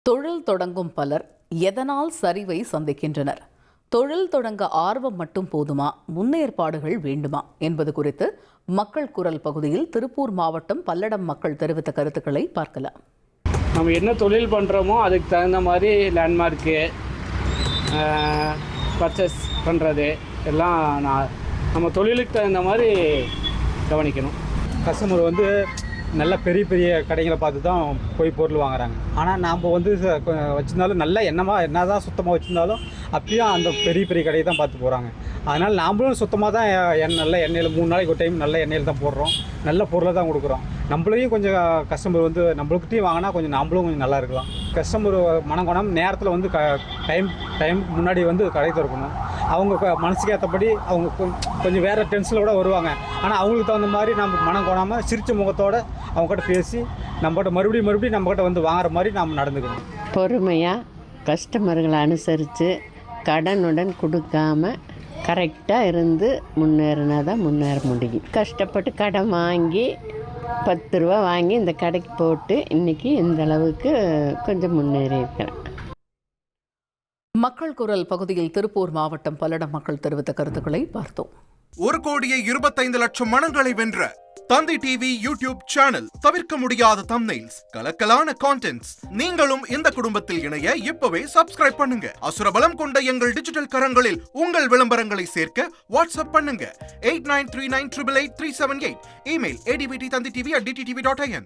தொழில் தொடங்கும் பலர் எதனால் சரிவை சந்திக்கின்றனர்? தொழில் தொடங்க ஆர்வம் மட்டும் போதுமா, முன்னேற்பாடுகள் வேண்டுமா என்பது குறித்து மக்கள் குரல் பகுதியில் திருப்பூர் மாவட்டம் பல்லடம் மக்கள் தெரிவித்த கருத்துக்களை பார்க்கலாம். நம்ம என்ன தொழில் பண்ணுறோமோ அதுக்கு தகுந்த மாதிரி லேண்ட்மார்க்கு பர்ச்சேஸ் பண்ணுறது எல்லாம் நம்ம தொழிலுக்கு தகுந்த மாதிரி கவனிக்கணும். கஸ்டமர் நல்ல பெரிய பெரிய கடைகளை பார்த்து தான் போய் பொருள் வாங்குறாங்க. ஆனால் நாம் வச்சுருந்தாலும் நல்ல என்ன தான் சுத்தமாக வச்சுருந்தாலும் அப்பயும் அந்த பெரிய பெரிய கடையை தான் பார்த்து போகிறாங்க. அதனால் நாம்ளும் சுத்தமாக தான் நல்ல எண்ணெயில் 3 நாளைக்கு ஒரு டைம் நல்ல எண்ணெயில் தான் போடுறோம், நல்ல பொருளை தான் கொடுக்குறோம். நம்மளையும் கொஞ்சம் கஸ்டமர் நம்மளுக்கிட்டையும் வாங்கினா கொஞ்சம் நம்மளும் கொஞ்சம் நல்லா இருக்கலாம். கஸ்டமர் மனம் கொண்டாமல் நேரத்தில் டைம் முன்னாடி கடை திறக்கணும். அவங்க மனசுக்கு ஏற்றபடி அவங்க கொஞ்சம் வேறு டென்ஷனில் கூட வருவாங்க. ஆனால் அவங்களுக்கு தகுந்த மாதிரி நம்ம மனம் கொண்டாமல் சிரித்த முகத்தோடு அவங்ககிட்ட பேசி நம்மகிட்ட மறுபடியும் நம்மகிட்ட வாங்குற மாதிரி நாம் நடந்துக்கணும். பொறுமையாக கஸ்டமர்களை அனுசரித்து கடனுடன் கொடுக்காம கரெக்டாக இருந்து முன்னேறினா தான் முன்னேற முடியும். கஷ்டப்பட்டு கடன் வாங்கி 10 ரூபா வாங்கி இந்த கடைக்கு போட்டு இன்றைக்கி இந்த அளவுக்கு கொஞ்சம் முன்னேறி இருக்கிறேன். மக்கள் குரல் பகுதியில் திருப்பூர் மாவட்டம் பல்லடம் மக்கள் தெரிவித்த கருத்துக்களை பார்த்தோம். 1,25,00,000 மனங்களை வென்ற தந்தி டிவி யூடியூப் சேனல். தவிர்க்க முடியாத தம்ப்நெயில்ஸ், கலக்கலான கான்டென்ட்ஸ். நீங்களும் இந்த குடும்பத்தில் இணைய இப்பவே சப்ஸ்கிரைப் பண்ணுங்க. அசுரபலம் கொண்ட எங்கள் டிஜிட்டல் கரங்களில் உங்கள் விளம்பரங்களை சேர்க்க வாட்ஸ்அப் பண்ணுங்க. 8939888378. Email advtthanditv@dttv.in.